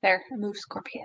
There, I moved Scorpion.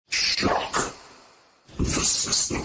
Shock the system.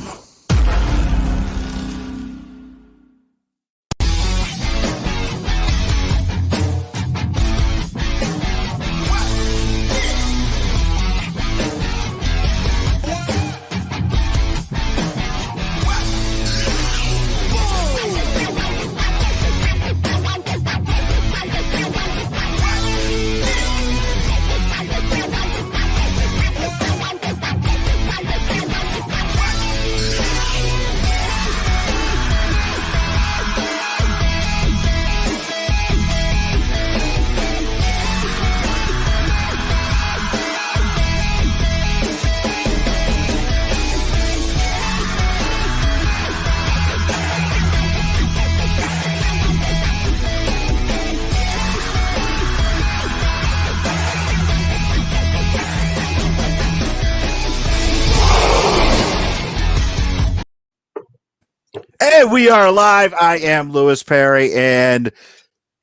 And we are live. I am Louis Perry, and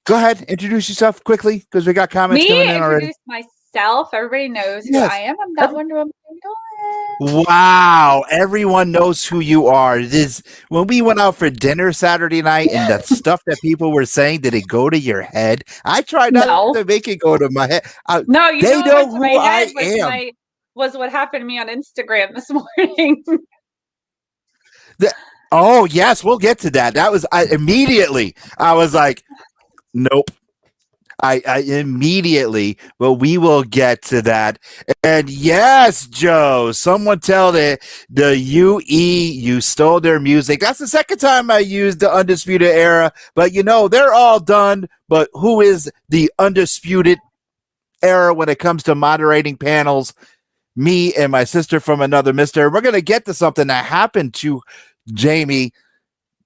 go ahead, introduce yourself quickly because we got comments coming in already. Introduce myself. Everybody knows who I am. I'm that Wonder Woman. Wow, everyone knows who you are. This when we went out for dinner Saturday night, and the stuff that people were saying, did it go to your head? I tried not to make it go to my head. No, you they know who I am. Was what happened to me on Instagram this morning. Oh yes, we'll get to that. That was immediately. I was like, nope. I immediately, but we will get to that. And yes, Joe, someone tell the UE you stole their music. That's the second time I used the Undisputed Era, but they're all done. But who is the Undisputed Era when it comes to moderating panels? Me and my sister from another mister. We're going to get to something that happened to Jamie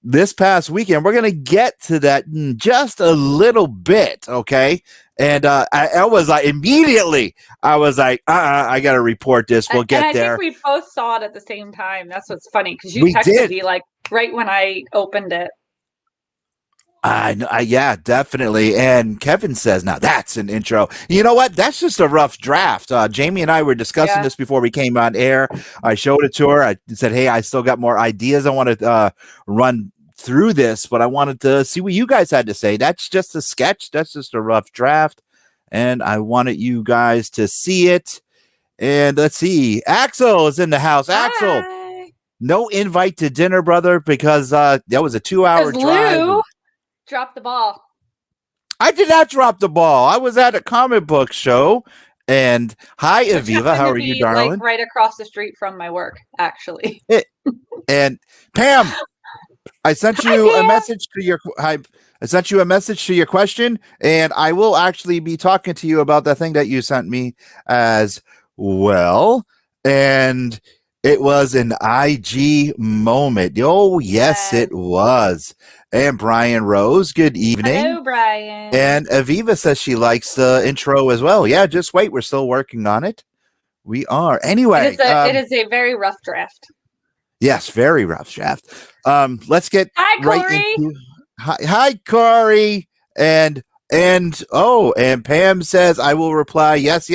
this past weekend. We're going to get to that in just a little bit, okay? And I was like, immediately, I was like, I got to report this. We'll get there. I think we both saw it at the same time. That's what's funny, because you texted me like right when I opened it. Yeah, definitely. And Kevin says, now that's an intro. You know what? That's just a rough draft. Jamie and I were discussing this before we came on air. I showed it to her. I said, hey, I still got more ideas I want to run through this, but I wanted to see what you guys had to say. That's just a sketch. That's just a rough draft. And I wanted you guys to see it. And let's see. Axel is in the house. Hi. Axel, no invite to dinner, brother, because that was a 2-hour drive. Lou dropped the ball. I did not drop the ball. I was at a comic book show. And hi, Aviva. How are you, darling? Like right across the street from my work, actually. And Pam, I sent you a message to your I sent you a message to your question, and I will actually be talking to you about the thing that you sent me as well. And it was an IG moment. Oh, yes, it was. And Brian Rose, good evening. Hello, Brian. And Aviva says she likes the intro as well. Yeah, just wait. We're still working on it. We are. Anyway. It is a very rough draft. Yes, very rough draft. Let's get Corey. into hi, Corey. And Pam says, I will reply, yes.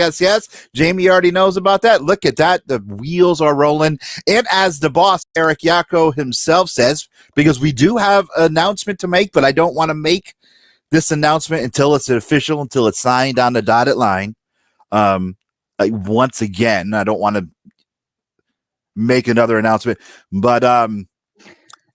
Jamie already knows about that. Look at that. The wheels are rolling. And as the boss, Eric Yako himself says, because we do have an announcement to make, but I don't want to make this announcement until it's official, until it's signed on the dotted line. Once again, I don't want to make another announcement, but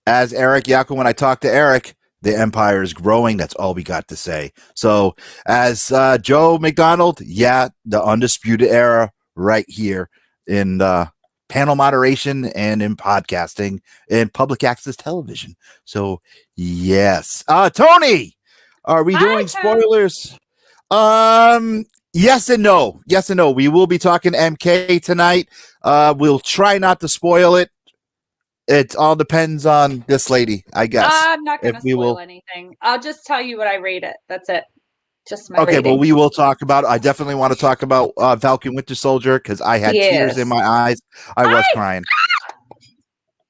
as Eric Yako, when I talked to Eric, the empire is growing. That's all we got to say. So as Joe McDonald, the Undisputed Era right here in panel moderation and in podcasting and public access television. So yes, Tony, are we doing spoilers? Yes and no. Yes and no. We will be talking MK tonight. We'll try not to spoil it. It all depends on this lady, I guess. I'm not going to spoil anything. I'll just tell you what I rate it. That's it. Just my okay, rating. but we will talk about it. I definitely want to talk about Falcon Winter Soldier because I had tears in my eyes. I was crying.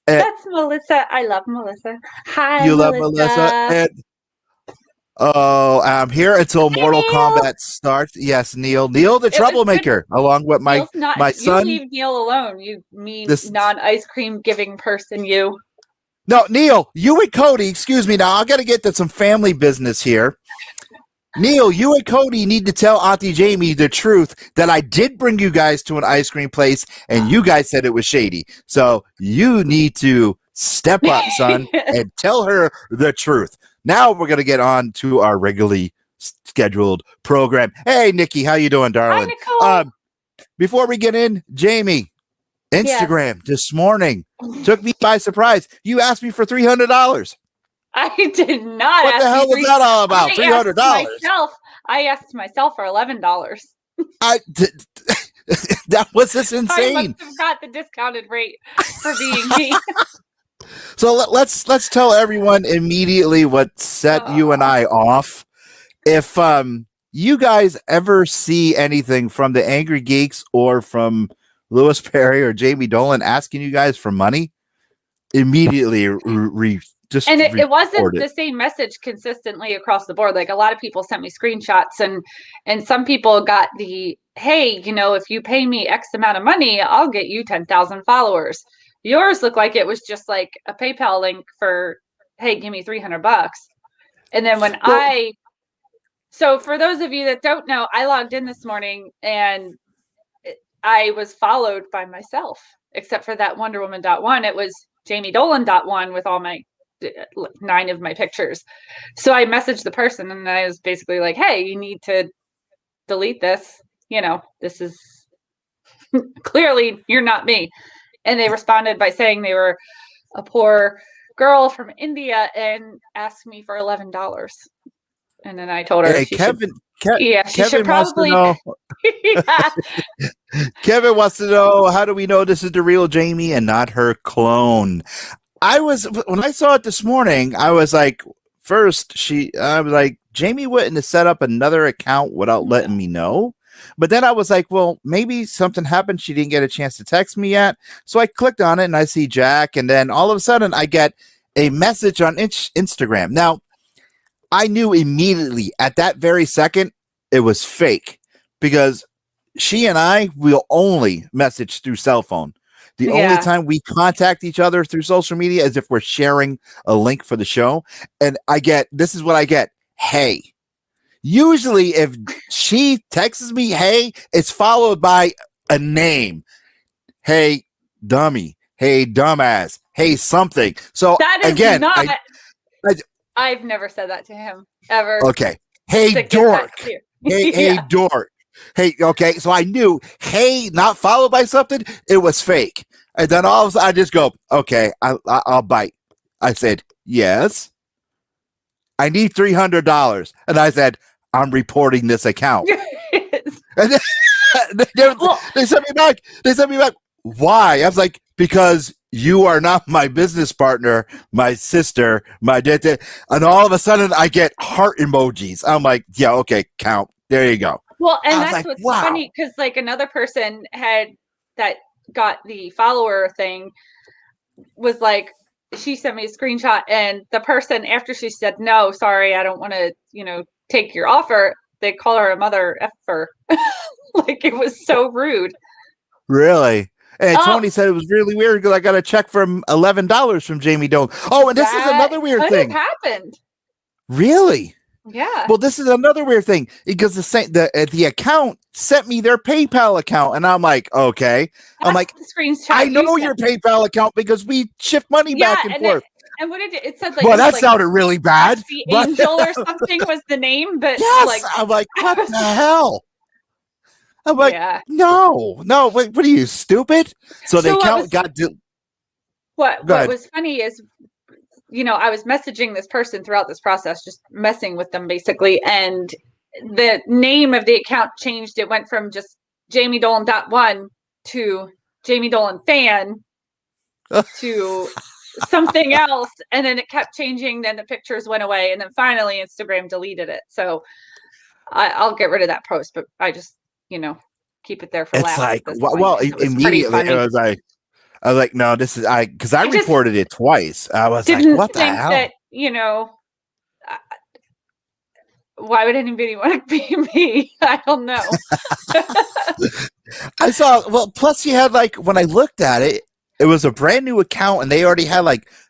That's Melissa. I love Melissa. Hi, you Melissa. love Melissa. And I'm here until Mortal Kombat starts. Yes, Neil. Neil, the troublemaker, along with my son. You leave Neil alone. You mean non-ice cream giving person, you. No, Neil, you and Cody, excuse me now. I got to get to some family business here. Neil, you and Cody need to tell Auntie Jamie the truth that I did bring you guys to an ice cream place and you guys said it was shady. So you need to step up, son, and tell her the truth. Now we're going to get on to our regularly scheduled program. Hey, Nikki, how you doing, darling? Hi, Nicole. Before we get in, Jamie, Instagram this morning took me by surprise. You asked me for $300. I did not. What the hell was that all about? $300. I asked myself for $11. That was just insane. I must have got the discounted rate for being me. So let's tell everyone immediately what set you and I off. If you guys ever see anything from the Angrygeeks or from Lewis Perry or Jamie Dolan asking you guys for money, immediately it wasn't the same message consistently across the board. Like a lot of people sent me screenshots and some people got the, hey, if you pay me X amount of money, I'll get you 10,000 followers. Yours looked like it was just like a PayPal link for, hey, give me $300. And then so for those of you that don't know, I logged in this morning and I was followed by myself, except for that Wonder Woman.1. It was Jamie Dolan.1 with all my 9 of my pictures. So I messaged the person and I was basically like, hey, you need to delete this. This is clearly you're not me. And they responded by saying they were a poor girl from India and asked me for $11. And then I told her, hey, Kevin should probably. Kevin wants to know, how do we know this is the real Jamie and not her clone? When I saw it this morning, I was like, Jamie wouldn't have set up another account without letting me know. But then I was like, well, maybe something happened. She didn't get a chance to text me yet. So I clicked on it and I see Jack. And then all of a sudden I get a message on Instagram. Now, I knew immediately at that very second it was fake because she and I will only message through cell phone. The only time we contact each other through social media is if we're sharing a link for the show. And this is what I get. Hey. Usually if she texts me, hey, it's followed by a name. Hey, dummy. Hey, dumbass. Hey, something. So that is again, not, I've never said that to him ever. Okay. Hey, dork. Hey, dork. Hey, okay. So I knew, hey, not followed by something. It was fake. And then all of a sudden I just go, okay, I'll bite. I said, yes. I need $300. And I said, I'm reporting this account. And they sent me back. Why? I was like, because you are not my business partner, my sister, my dad. And all of a sudden I get heart emojis. I'm like, yeah, okay, count. There you go. Well, and that's what's funny because like another person that got the follower thing was like, she sent me a screenshot and the person after she said, no, sorry, I don't want to, take your offer, they call her a mother effer. Like it was so rude. Really? And Tony said it was really weird because I got a check for $11 from Jamie Dolan. Oh, and this is another weird thing. What happened? Really? Yeah. Well, this is another weird thing because the account sent me their PayPal account, and I'm like, okay. I'm like, I know your PayPal account because we shift money back and forth. And what did it said? Like, well, that sounded really bad. The Angel or something was the name, but yes, I'm like, what the hell? I'm like, no. What are you, stupid? So the account What was funny is, I was messaging this person throughout this process, just messing with them basically, and the name of the account changed. It went from just Jamie Dolan.1 to Jamie Dolan fan to something else, and then it kept changing. Then the pictures went away, and then finally Instagram deleted it. So I'll get rid of that post, but I just keep it there for it's laughs. like well immediately I was like, no, this is because I reported it twice. I was like, what the hell? That, why would anybody want to be me? I don't know. I saw, plus you had when I looked at it, it was a brand new account and they already had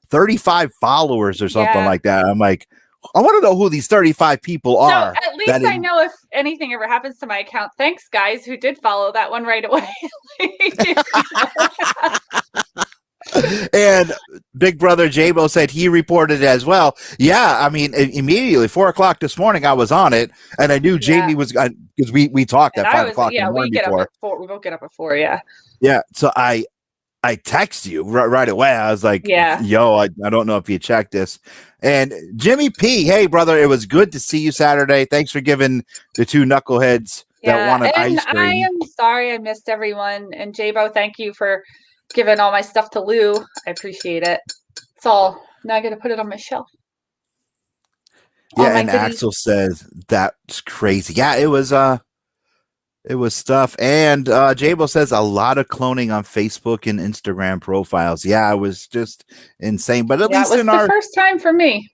35 followers or something like that. I'm like, I want to know who these 35 people are. So at least I know if anything ever happens to my account. Thanks, guys, who did follow that one right away. And Big Brother Jabo said he reported it as well. Yeah, I mean, immediately 4:00 this morning, I was on it, and I knew Jamie was because we talked at 5 o'clock in the morning before. We both get up at 4. Yeah. Yeah. So I text you right away. I was like, yo, I don't know if you checked this. And Jimmy P, hey brother, it was good to see you Saturday. Thanks for giving the 2 knuckleheads that wanted ice cream. I am sorry I missed everyone. And Jabo, thank you for giving all my stuff to Lou. I appreciate it. It's all now I got to put it on my shelf. Yeah, and Axel says that's crazy. Yeah, it was stuff. And Jabo says a lot of cloning on Facebook and Instagram profiles. Yeah, it was just insane. But at least it was the first time for me.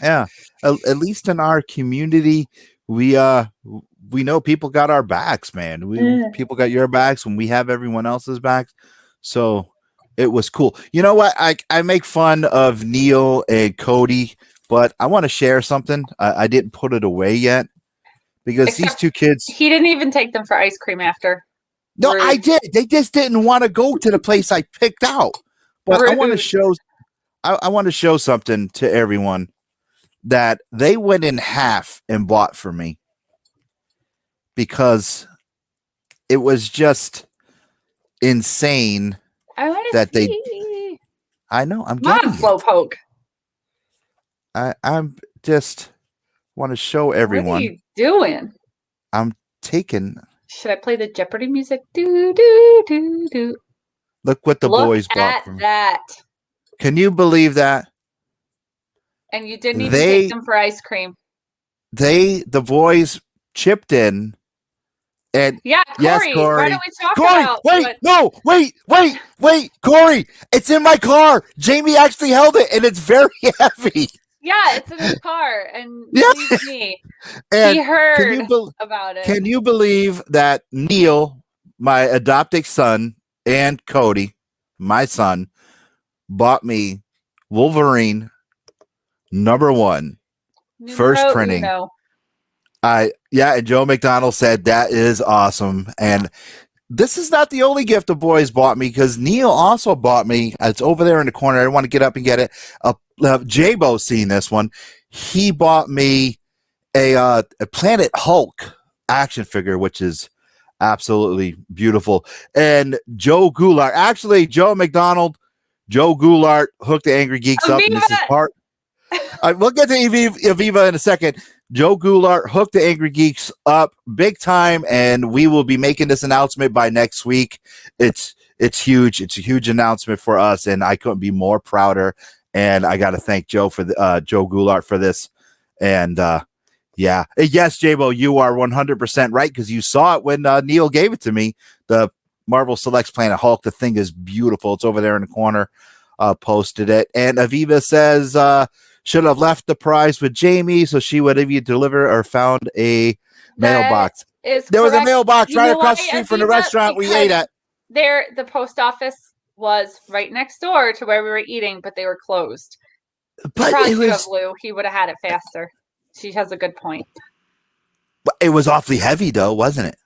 Yeah, at least in our community, we know people got our backs, man. People got your backs when we have everyone else's backs. So it was cool. You know what? I make fun of Neil and Cody, but I want to share something. I didn't put it away yet because these 2 kids. He didn't even take them for ice cream after. No, I did. They just didn't want to go to the place I picked out. But I want to show. I want to show something to everyone that they went in half and bought for me because it was just insane that they. I know. I'm getting Slowpoke. I'm just want to show everyone. What are you doing? I'm taking. Should I play the Jeopardy music? Do do do do. Look what the boys bought for me. That. Can you believe that? And you didn't even take them for ice cream. The boys chipped in. And Corey, yes, Corey. Why don't we talk about wait, Corey, it's in my car. Jamie actually held it and it's very heavy. Yeah, it's in his car and believe me, and he heard about it. Can you believe that Neil, my adopted son, and Cody, my son, bought me Wolverine #1 first printing. And Joe McDonald said that is awesome. And this is not the only gift the boys bought me because Neil also bought me. It's over there in the corner. I want to get up and get it. Jabo seen this one. He bought me a Planet Hulk action figure, which is absolutely beautiful. And Joe Goulart, actually Joe McDonald, Joe Goulart hooked the Angrygeeks up, and this is part. We'll get to Aviva in a second. Joe Goulart hooked the Angrygeeks up big time, and we will be making this announcement by next week. It's huge. It's a huge announcement for us, and I couldn't be more prouder. And I got to thank Joe for Joe Goulart for this. And yes, Jabo, you are 100% right because you saw it when Neil gave it to me. The Marvel Selects Planet Hulk. The thing is beautiful. It's over there in the corner. Posted it, and Aviva says. Should have left the prize with Jamie so she would have either delivered or found a mailbox. There was a mailbox right across the street from the restaurant we ate at. The post office was right next door to where we were eating, but they were closed. But it was Lou. He would have had it faster. She has a good point. But it was awfully heavy, though, wasn't it?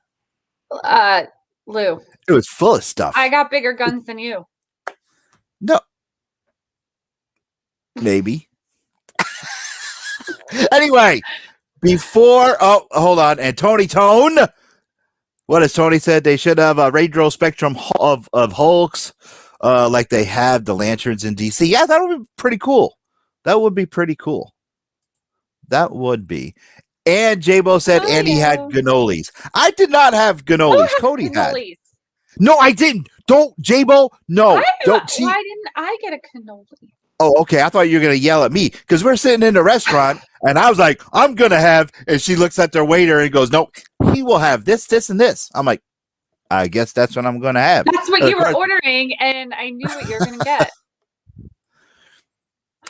Lou. It was full of stuff. I got bigger guns than you. No. Maybe. Anyway, hold on. And Tony Tone, what has Tony said? They should have a radio spectrum of Hulks, like they have the Lanterns in DC. Yeah, that would be pretty cool. That would be. And J-Bo said Andy had cannolis. I did not have cannolis. Cody cannolis? Had. No, I didn't. Don't, J-Bo. No. Don't. Why didn't I get a cannoli? Oh, okay. I thought you were going to yell at me because we're sitting in the restaurant and I was like, I'm going to have, and she looks at their waiter and goes, no, he will have this, this, and this. I'm like, I guess that's what I'm going to have. That's what you were ordering, and I knew what you were going to get.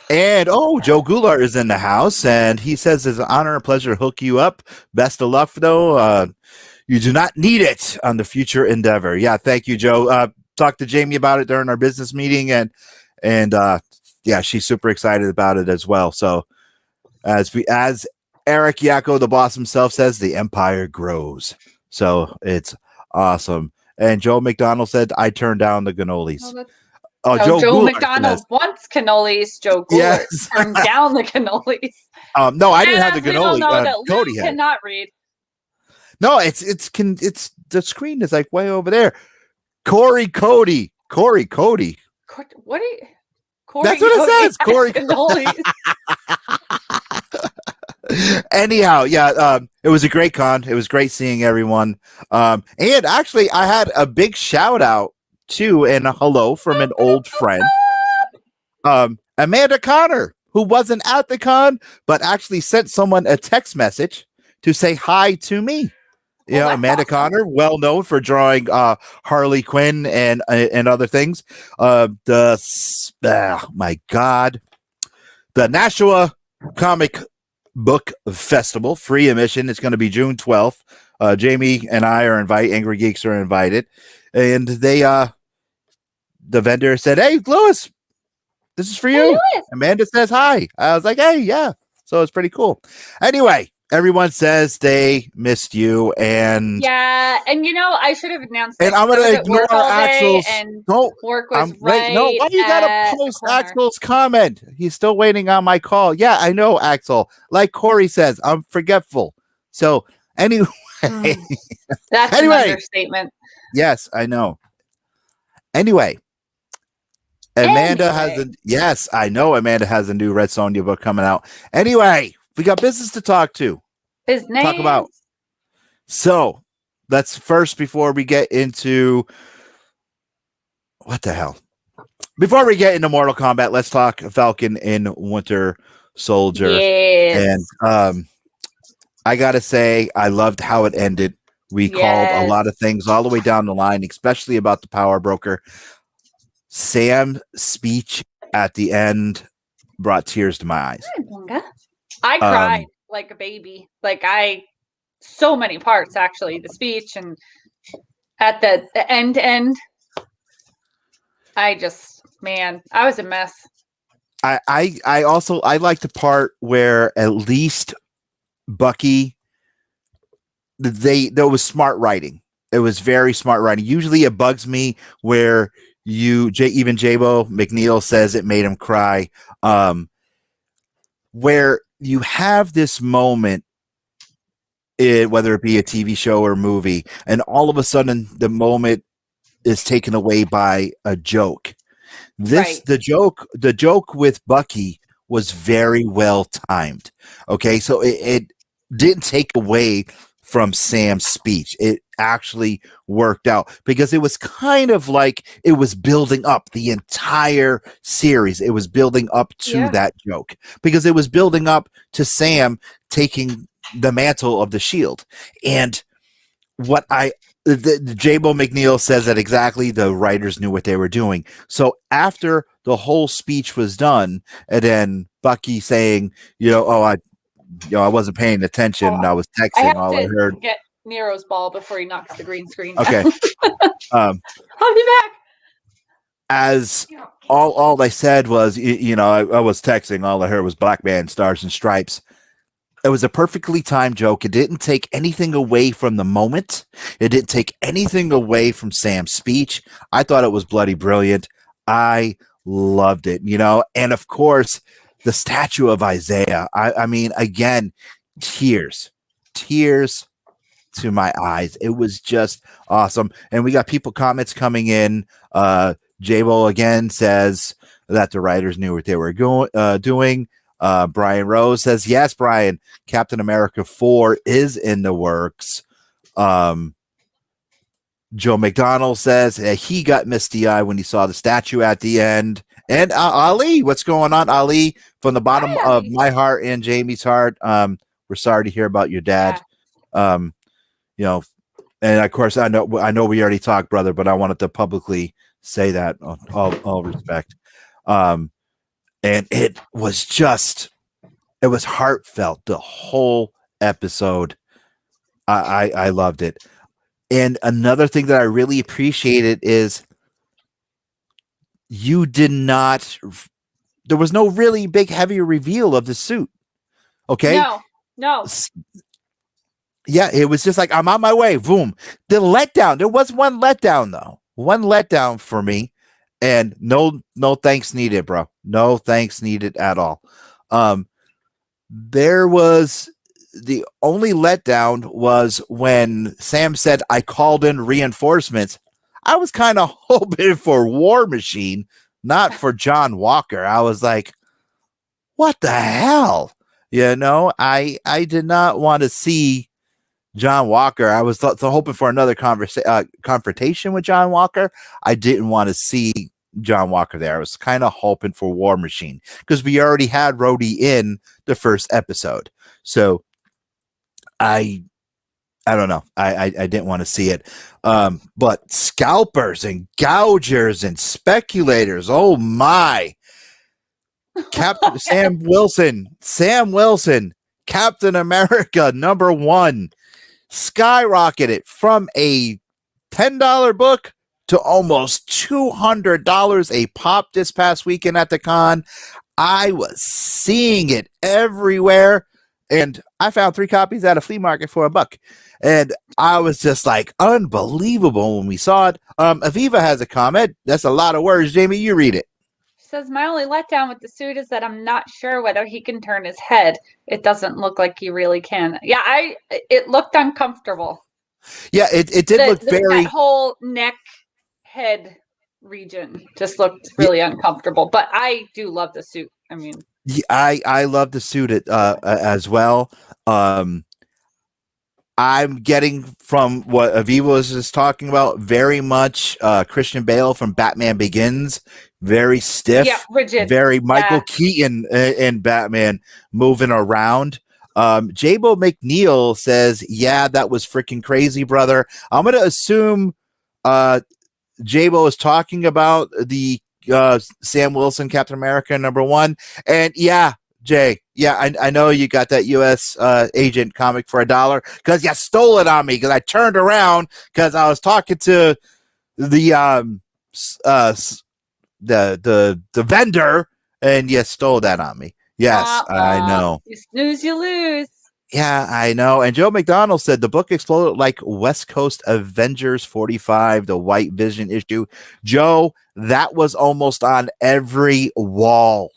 And Joe Goulart is in the house, and he says it's an honor and pleasure to hook you up. Best of luck, though. You do not need it on the future endeavor. Yeah, thank you, Joe. Talked to Jamie about it during our business meeting, and yeah, she's super excited about it as well. So as Eric Yacko, the boss himself, says, the empire grows. So it's awesome. And Joe McDonald said, I turned down the cannolis. Joe McDonald wants cannolis. Joe Goulart turned down the cannolis. No, I didn't have the cannoli. Cody had. Cannot read. No, it's the screen is like way over there. Corey Cody. What are you? Corey That's what it says. Corey cannolis. Anyhow, yeah, it was a great con. It was great seeing everyone. And actually, I had a big shout out to and a hello from an old friend, Amanda Connor, who wasn't at the con, but actually sent someone a text message to say hi to me. Amanda awesome. Connor, well known for drawing Harley Quinn and other things. The Nashua Comic Book Festival, free admission. It's going to be June 12th. Jamie and I are invited. Angrygeeks are invited, and they the vendor said, "Hey, Lewis, this is for you." Hey, Amanda says hi. I was like, "Hey, yeah." So it's pretty cool. Anyway. Everyone says they missed you, and and I should have announced. And I'm gonna ignore Axel's. Don't work with right. No, why you gotta post Axel's comment? He's still waiting on my call. Yeah, I know, Axel. Like Corey says, I'm forgetful. So anyway, that's an understatement. Yes, I know. Anyway. Amanda has Amanda has a new Red Sonja book coming out. Anyway. We got business to talk to. Business. Talk about. So let's first, before we get into what the hell? Before we get into Mortal Kombat, let's talk Falcon and Winter Soldier. Yes. And I gotta say, I loved how it ended. We called a lot of things all the way down the line, especially about the Power Broker. Sam's speech at the end brought tears to my eyes. I cried like a baby. So many parts, actually, the speech and at the end. I was a mess. I also like the part where at least Bucky, there was smart writing. It was very smart writing. Usually it bugs me where even J-Bo McNeil says it made him cry. Where you have this moment, whether it be a TV show or movie, and all of a sudden the moment is taken away by a joke. The joke with Bucky was very well timed. Okay, so it didn't take away from Sam's speech. It actually worked out because it was kind of like it was building up the entire series. It was building up to that joke because it was building up to Sam taking the mantle of the shield. And what J-Bo McNeil says that exactly the writers knew what they were doing. So after the whole speech was done, and then Bucky saying, I wasn't paying attention. I was texting. All I heard. Get Nero's ball before he knocks the green screen. Okay. I'll be back. As all I said was, I was texting. All I heard was Black Man, Stars and Stripes. It was a perfectly timed joke. It didn't take anything away from the moment. It didn't take anything away from Sam's speech. I thought it was bloody brilliant. I loved it, and of course, the statue of Isaiah. I mean, again, tears to my eyes. It was just awesome. And we got comments coming in. J-Bo again says that the writers knew what they were doing. Brian Rose says, yes, Brian, Captain America 4 is in the works. Joe McDonald says he got misty-eyed when he saw the statue at the end. And Ali, what's going on, Ali? From the bottom of my heart and Jamie's heart, we're sorry to hear about your dad. Yeah. And of course, I know we already talked, brother, but I wanted to publicly say that, all respect. And it was heartfelt, the whole episode. I loved it. And another thing that I really appreciated is there was no really big, heavy reveal of the suit. Okay? No. Yeah, it was just like, I'm on my way. Boom. The letdown. There was one letdown, though. One letdown for me. And no thanks needed, bro. No thanks needed at all. There was the only letdown was when Sam said, I called in reinforcements. I was kind of hoping for War Machine, not for John Walker. I was like, what the hell? I did not want to see John Walker. I was hoping for another confrontation with John Walker. I didn't want to see John Walker there. I was kind of hoping for War Machine because we already had Rhodey in the first episode. So I don't know. I didn't want to see it. But scalpers and gougers and speculators. Oh my. Captain Sam Wilson, Captain America #1, skyrocketed from a $10 book to almost $200 a pop this past weekend at the con. I was seeing it everywhere. And I found 3 copies at a flea market for $1. And I was just like, unbelievable when we saw it. Aviva has a comment. That's a lot of words. Jamie, you read it. She says, my only letdown with the suit is that I'm not sure whether he can turn his head. It doesn't look like he really can. Yeah, it looked uncomfortable. Yeah, it did look very... That whole neck, head region just looked really uncomfortable. But I do love the suit. I mean... Yeah, I love the suit as well. I'm getting from what Aviva was just talking about very much Christian Bale from Batman Begins. Very stiff, rigid. Very Michael Keaton in Batman moving around. Jabo McNeil says, yeah, that was freaking crazy, brother. I'm going to assume Jabo is talking about the Sam Wilson, Captain America #1. And yeah, Jay, I know you got that U.S. agent comic for $1 because you stole it on me because I turned around because I was talking to the vendor and you stole that on me. Yes, I know. You snooze, you lose. Yeah, I know. And Joe McDonald said the book exploded like West Coast Avengers 45, the White Vision issue. Joe, that was almost on every wall.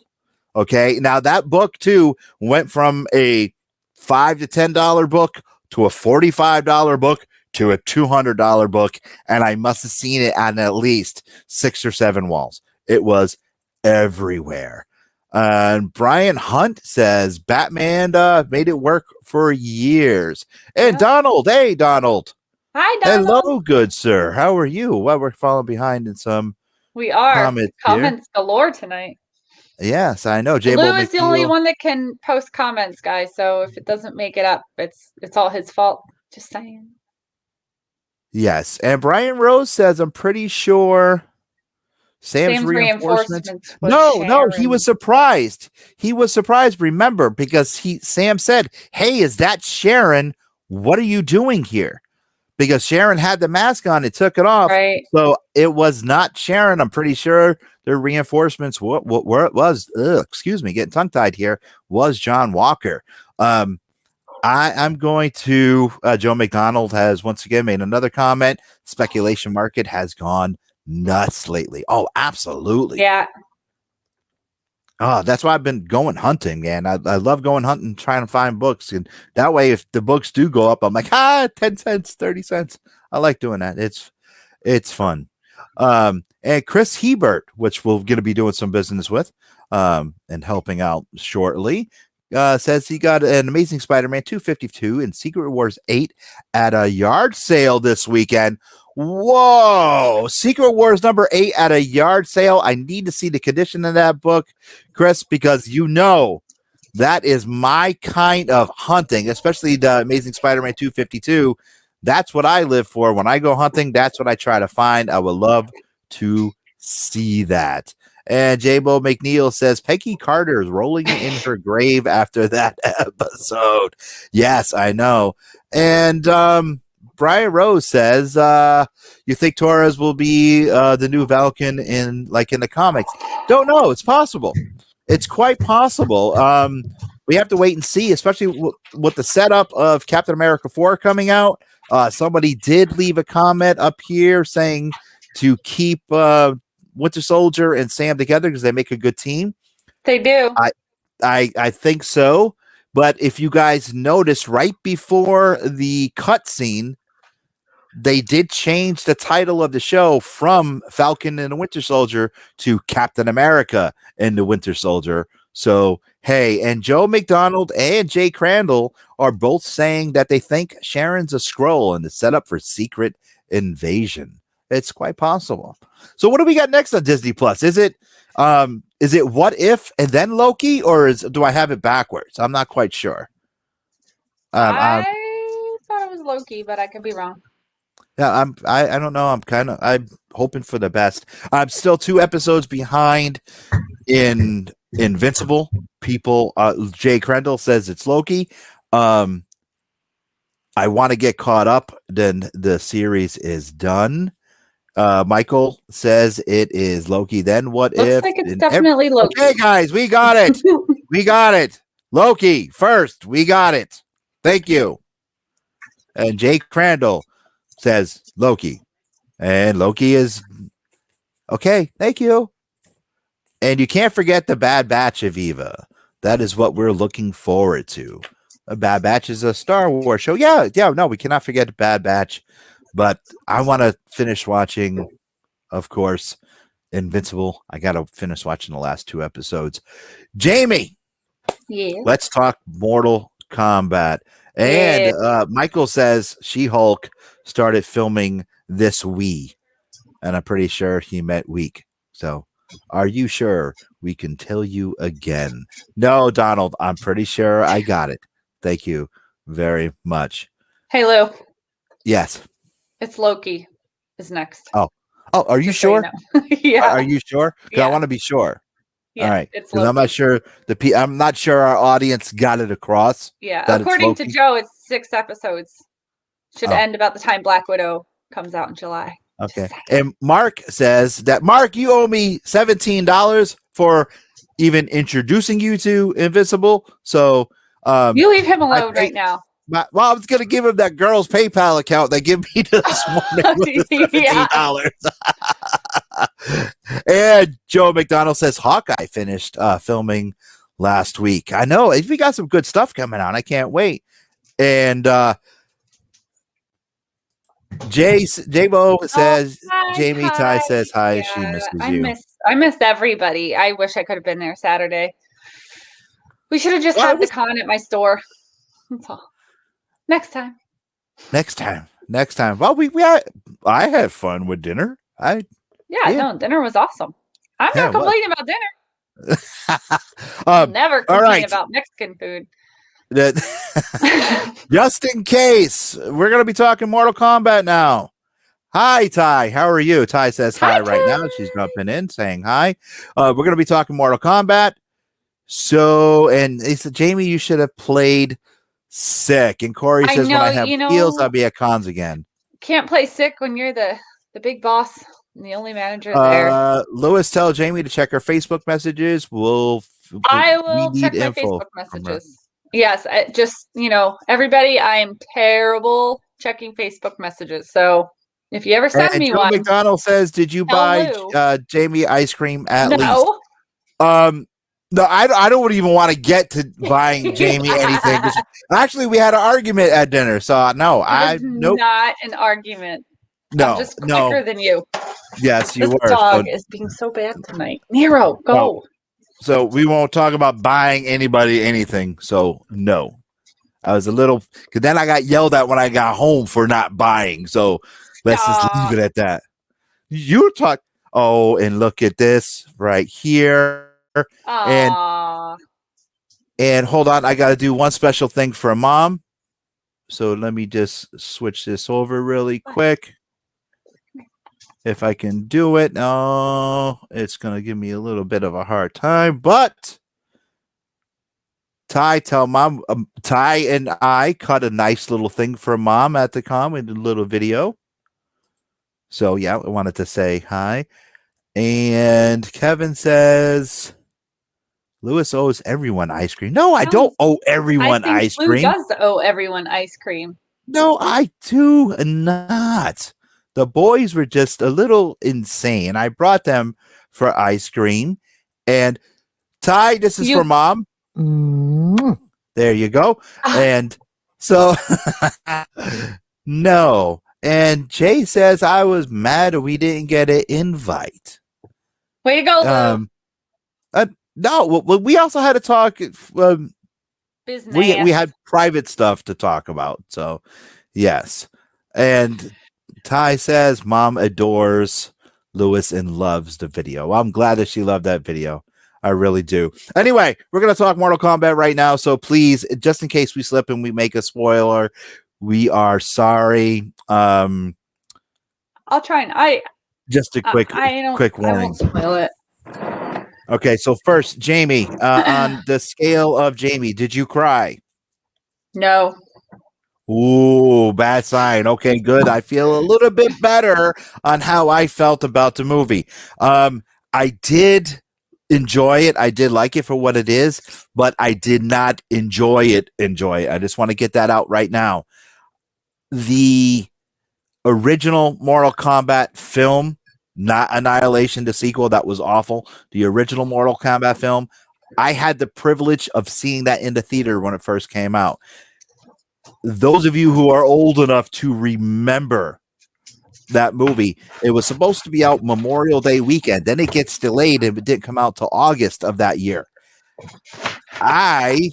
Okay. Now that book too went from a $5 to $10 book to a $45 book to a $200 book. And I must have seen it on at least 6 or 7 walls. It was everywhere. And Brian Hunt says Batman made it work for years. And Donald, hey, Donald. Hi, Donald. Hello, good sir. How are you? Well, we're falling behind in some comments galore tonight. Yes, I know. Lou is the only one that can post comments, guys. So if it doesn't make it up, it's all his fault. Just saying. Yes. And Brian Rose says, I'm pretty sure Sam's reinforcements. No, he was surprised. He was surprised, remember, because Sam said, hey, is that Sharon? What are you doing here? Because Sharon had the mask on, it took it off. Right. So it was not Sharon. I'm pretty sure their reinforcements, where it was, excuse me, getting tongue-tied here, was John Walker. I'm going to, Joe McDonald has once again made another comment. Speculation market has gone nuts lately. Oh, absolutely. Yeah. Oh, that's why I've been going hunting, man. I love going hunting, trying to find books. And that way, if the books do go up, I'm like, 10 cents, 30 cents. I like doing that. It's fun. And Chris Hebert, which we're going to be doing some business with and helping out shortly, says he got an Amazing Spider-Man 252 and Secret Wars 8 at a yard sale this weekend. Whoa! Secret Wars number 8 at a yard sale. I need to see the condition of that book, Chris, because that is my kind of hunting, especially the Amazing Spider-Man 252. That's what I live for. When I go hunting, that's what I try to find. I would love to see that. And J-Bo McNeil says Peggy Carter is rolling in her grave after that episode. Yes, I know. And Brian Rose says, you think Torres will be the new Valkyrie in the comics? Don't know. It's possible. It's quite possible. We have to wait and see, especially with the setup of Captain America 4 coming out. Somebody did leave a comment up here saying to keep Winter Soldier and Sam together because they make a good team. They do. I think so. But if you guys notice, right before the cutscene, they did change the title of the show from Falcon and the Winter Soldier to Captain America and the Winter Soldier. So, hey, and Joe McDonald and Jay Crandall are both saying that they think Sharon's a Skrull and the setup for Secret Invasion. It's quite possible. So what do we got next on Disney Plus? Is it What If and then Loki, or do I have it backwards? I'm not quite sure. I thought it was Loki, but I could be wrong. Yeah, I don't know. I'm hoping for the best. I'm still 2 episodes behind in Invincible. People, Jay Crandall says it's Loki. I want to get caught up. Then the series is done. Michael says it is Loki. Then What If? Looks like it's definitely Loki. Okay, guys, we got it. We got it. Loki first. We got it. Thank you. And Jay Crandall says Loki, and Loki is okay. Thank you. And you can't forget the Bad Batch of Eva. That is what we're looking forward to. A Bad Batch is a Star Wars show. Yeah. No, we cannot forget the Bad Batch. But I want to finish watching, of course, Invincible. I got to finish watching the last 2 episodes. Jamie, let's talk Mortal Kombat. And Michael says She-Hulk started filming this week, and I'm pretty sure he meant week. So, are you sure we can tell you again? No, Donald, I'm pretty sure I got it. Thank you very much. Hey, Lou. Yes. It's Loki is next. Oh, are you sure? So you know. Yeah. Are you sure? Yeah. I want to be sure. Yeah, all right. Because I'm not sure I'm not sure our audience got it across. Yeah. According to Joe, it's 6 episodes. Should end about the time Black Widow comes out in July. Okay. And Mark says that, Mark, you owe me $17 for even introducing you to Invincible. So you leave him alone right now. Well, I was going to give him that girl's PayPal account they give me this morning with $17. And Joe McDonald says Hawkeye finished filming last week. I know. We got some good stuff coming out. I can't wait. And J-Bo says, hi, Jamie hi. Ty says hi. Yeah, she misses you. I missed everybody. I wish I could have been there Saturday. We should have just had the con at my store. That's all. Next time. Well, I had fun with dinner. No, dinner was awesome. I'm not complaining about dinner. Never complain about Mexican food. Just in case, we're going to be talking Mortal Kombat now. Hi, Ty. How are you? Ty says hi right now. She's jumping in saying hi. We're going to be talking Mortal Kombat. So, and he said, Jamie, you should have played Sick. And Corey says, when I have heels, I'll be at cons again. Can't play Sick when you're the big boss and the only manager there. Lewis, tell Jamie to check her Facebook messages. I will check my Facebook messages. Yes, everybody, I am terrible checking Facebook messages. So if you ever send me one. McDonald says, did you buy Jamie ice cream at least? No, I don't even want to get to buying Jamie anything. Actually, we had an argument at dinner, so no, nope. Not an argument. No, I'm just quicker than you. Yes, you this were. Dog is being so bad tonight. Nero, go. Well, so we won't talk about buying anybody anything. So no, I was a little because then I got yelled at when I got home for not buying. So let's just leave it at that. You talk. Oh, and look at this right here. And hold on, I got to do one special thing for Mom. So let me just switch this over really quick. If I can do it. No, it's going to give me a little bit of a hard time, but tell Mom, Ty and I cut a nice little thing for Mom at the con. We did a little video. So yeah, I wanted to say hi. And Kevin says, Lewis owes everyone ice cream. No, I don't owe everyone ice cream. Lou does owe everyone ice cream. No, I do not. The boys were just a little insane. I brought them for ice cream. And Ty, this is for Mom. There you go. And so, no. And Jay says, I was mad we didn't get an invite. Way to go, Lou. No, well, we also had to talk. Business. We had private stuff to talk about. So, yes. And Ty says, Mom adores Lewis and loves the video. Well, I'm glad that she loved that video. I really do. Anyway, we're going to talk Mortal Kombat right now. So please, just in case we slip and we make a spoiler, we are sorry. I'll try and just a quick warning. I won't spoil it. Okay, so first, Jamie, on the scale of Jamie, did you cry? No. Ooh, bad sign. Okay, good. I feel a little bit better on how I felt about the movie. I did enjoy it. I did like it for what it is, but I did not enjoy it. I just want to get that out right now. The original Mortal Kombat film, not Annihilation, the sequel, that was awful. The original Mortal Kombat film, I had the privilege of seeing that in the theater when it first came out. Those of you who are old enough to remember that movie, it was supposed to be out Memorial Day weekend. Then it gets delayed and it didn't come out till August of that year. I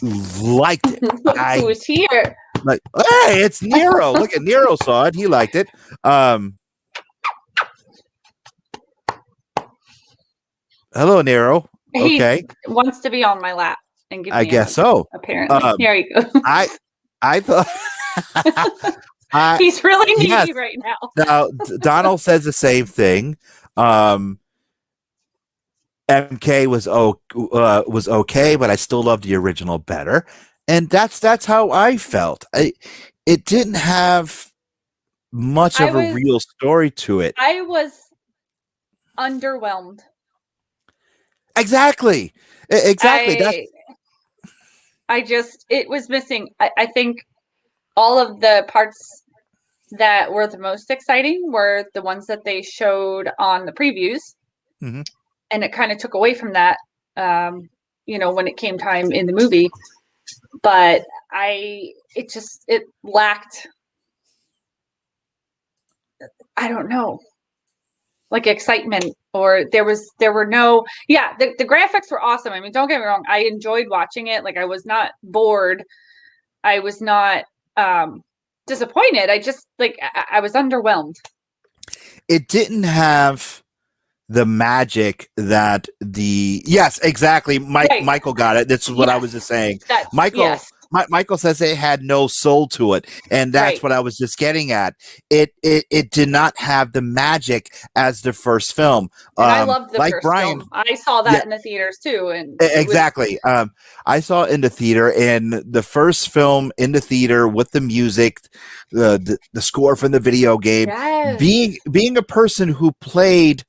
liked it. Who's here? Like, hey, it's Nero. Look at Nero saw it. He liked it. Hello, Nero. Okay. He wants to be on my lap and give me I guess so. Apparently. Here you go. I thought he's really needy right now. Now Donald says the same thing. MK was okay, but I still loved the original better. And that's how I felt. It didn't have much of a real story to it. I was underwhelmed. Exactly. It was missing. I think all of the parts that were the most exciting were the ones that they showed on the previews. Mm-hmm. And it kind of took away from that, when it came time in the movie. But it lacked, I don't know, like excitement, or there were no, the graphics were awesome. I mean, don't get me wrong. I enjoyed watching it. Like, I was not bored. I was not disappointed. I just, I was underwhelmed. It didn't have the magic that yes, exactly. Michael got it. That's what I was just saying. Michael says it had no soul to it, and that's what I was just getting at. It did not have the magic as the first film. And I loved the first film. I saw that in the theaters too, and exactly. I saw it in the theater, and the first film in the theater with the music, the score from the video game. Yes. Being a person who played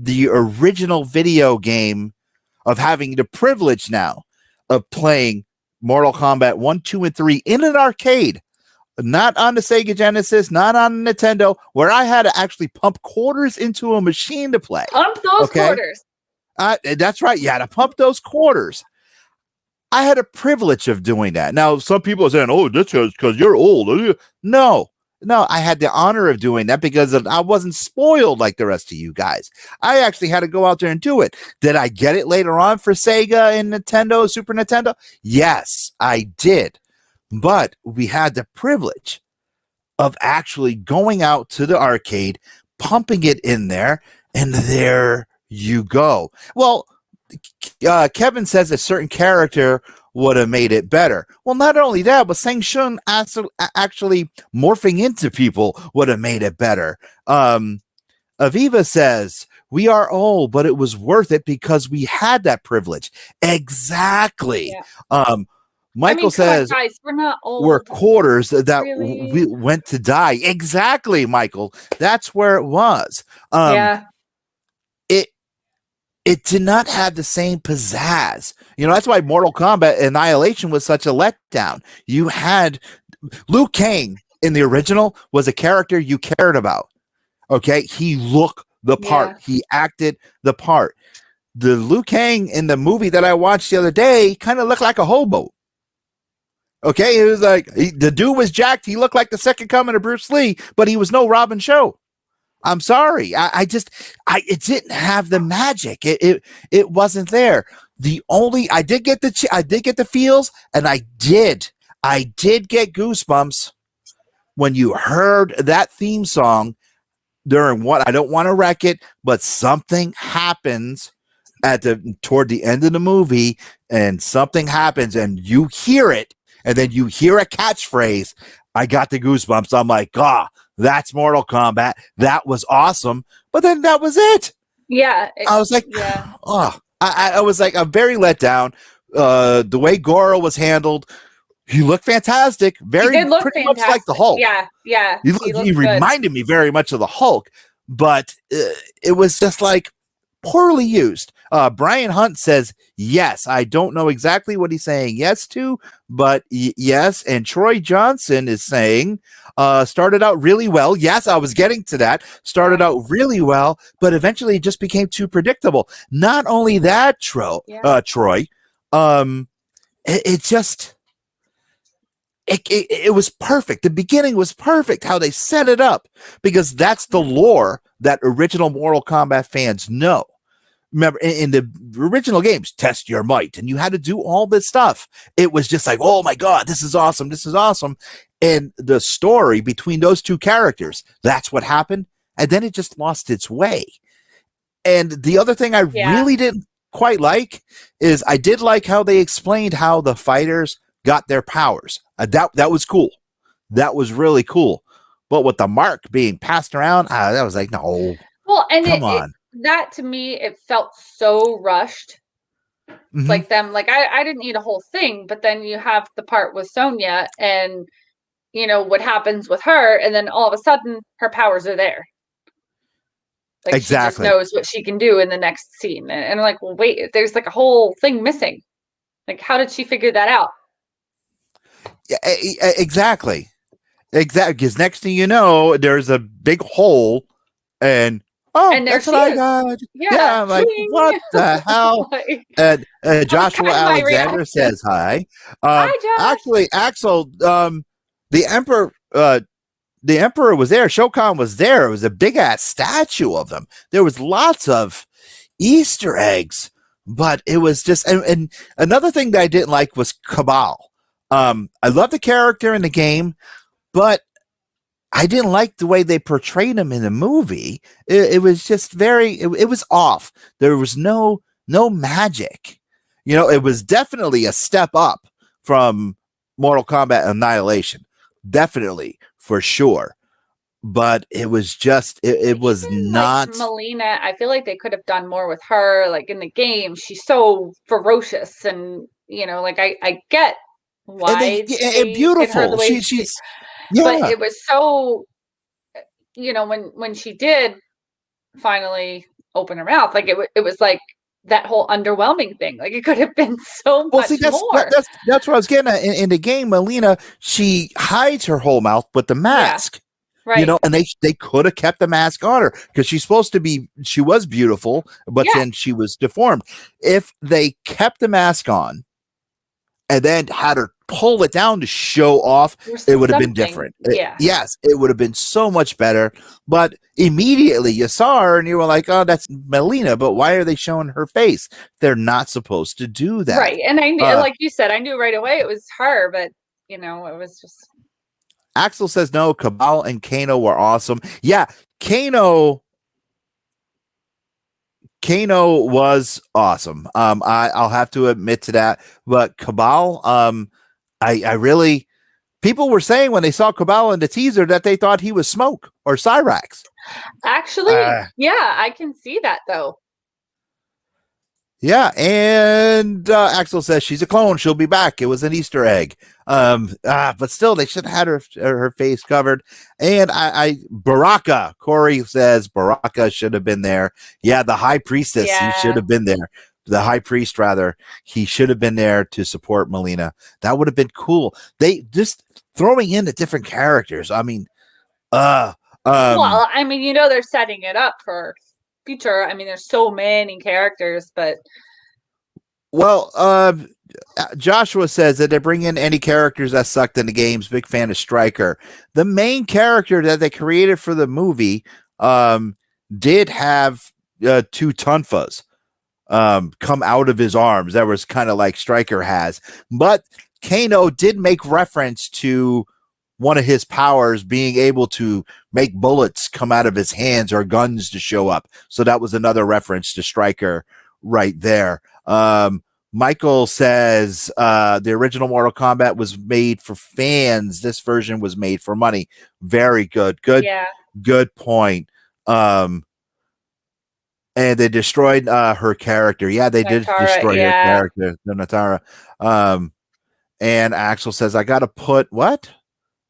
the original video game, of having the privilege now of playing Mortal Kombat 1, 2, and 3 in an arcade, not on the Sega Genesis, not on Nintendo, where I had to actually pump quarters into a machine to play. Pump those quarters. That's right. You had to pump those quarters. I had a privilege of doing that. Now, some people are saying, oh, that's because you're old. No, No, I had the honor of doing that because I wasn't spoiled like the rest of you guys. I actually had to go out there and do it. Did I get it later on for Sega and Nintendo, Super Nintendo? Yes, I did. But we had the privilege of actually going out to the arcade, pumping it in there, and there you go. Well, Kevin says a certain character would have made it better. Well, not only that, but Sang Shun actually morphing into people would have made it better. Aviva says, we are old, but it was worth it because we had that privilege. Exactly. Yeah. Michael says, guys, we're not old. We're quarters that really? we went to die. Exactly, Michael. That's where it was. Yeah. It did not have the same pizzazz. That's why Mortal Kombat Annihilation was such a letdown. You had Liu Kang in the original was a character you cared about. Okay. He looked the part. Yeah. He acted the part. The Liu Kang in the movie that I watched the other day kind of looked like a hobo. Okay. It was like the dude was jacked. He looked like the second coming of Bruce Lee, but he was no Robin Show. I'm sorry. It didn't have the magic. It wasn't there. I did get the feels, and I did get goosebumps when you heard that theme song during what I don't want to wreck it, but something happens toward the end of the movie, and something happens, and you hear it, and then you hear a catchphrase. I got the goosebumps. I'm like, that's Mortal Kombat. That was awesome. But then that was it. Yeah. I was like, I was like, I'm very let down. The way Goro was handled, he looked fantastic. Pretty much like the Hulk. Yeah, yeah. He reminded me very much of the Hulk, but it was just like poorly used. Brian Hunt says, yes, I don't know exactly what he's saying yes to, but yes. And Troy Johnson is saying, started out really well. Yes, I was getting to that. Started out really well, but eventually it just became too predictable. Not only that, Troy, it was perfect. The beginning was perfect, how they set it up, because that's the lore that original Mortal Kombat fans know. Remember, in the original games, test your might, and you had to do all this stuff. It was just like, oh my God, this is awesome. This is awesome. And the story between those two characters, that's what happened. And then it just lost its way. And the other thing I really didn't quite like is I did like how they explained how the fighters got their powers. That was cool. That was really cool. But with the mark being passed around, that was like, no. Well, and come on. That to me, it felt so rushed. Mm-hmm. Like them, like I didn't need a whole thing, but then you have the part with Sonya and what happens with her, and then all of a sudden her powers are there. Like exactly. She just knows what she can do in the next scene. And I'm like, well, wait, there's like a whole thing missing. Like, how did she figure that out? Yeah, exactly. Because next thing you know, there's a big hole and that's what I got. Yeah, I'm like, what the hell? And Joshua Alexander says hi. Hi, Josh. Actually, Axel, the Emperor was there. Shao Kahn was there. It was a big ass statue of him. There was lots of Easter eggs, but it was just. And another thing that I didn't like was Cabal. I love the character in the game, but I didn't like the way they portrayed him in the movie. It was just it was off. There was no magic. It was definitely a step up from Mortal Kombat Annihilation. Definitely, for sure. But it was just, it was not. Like Melina, I feel like they could have done more with her. Like in the game, she's so ferocious and, like I get why. And beautiful. She's. Yeah. But it was so, when she did finally open her mouth, like it was like that whole underwhelming thing. Like it could have been so much more. That's what I was getting at. In the game, Melina, she hides her whole mouth with the mask. Yeah, right. And they could have kept the mask on her because she was beautiful, but then she was deformed. If they kept the mask on and then had her pull it down to show off, it would have been different. Yes, it would have been so much better. But immediately you saw her and you were like, oh, that's Melina. But why are they showing her face? They're not supposed to do that. Right. And I knew, like you said, I knew right away it was her, but you know, it was just. Axel says no, Cabal and Kano were awesome. Yeah, Kano was awesome. I'll have to admit to that. But Cabal, I really, people were saying when they saw Cabal in the teaser that they thought he was Smoke or Cyrax. Actually, yeah, I can see that though. Yeah, and Axel says she's a clone. She'll be back. It was an Easter egg. But still, they should have had her face covered. And Baraka, Corey says Baraka should have been there. Yeah, the High Priestess, he should have been there. The High Priest, rather, he should have been there to support Melina. That would have been cool. They just throwing in the different characters. I mean, well, I mean, you know, they're setting it up for future. I mean, there's so many characters, but Joshua says that they bring in any characters that sucked in the games. Big fan of Stryker. The main character that they created for the movie did have two Tunfas come out of his arms. That was kind of like Stryker has, but Kano did make reference to one of his powers being able to make bullets come out of his hands or guns to show up. So that was another reference to Stryker right there. Michael says the original Mortal Kombat was made for fans. This version was made for money. Very good. Good point. And they destroyed her character. Yeah, they did destroy her character, the Natara. And Axel says, I got to put what?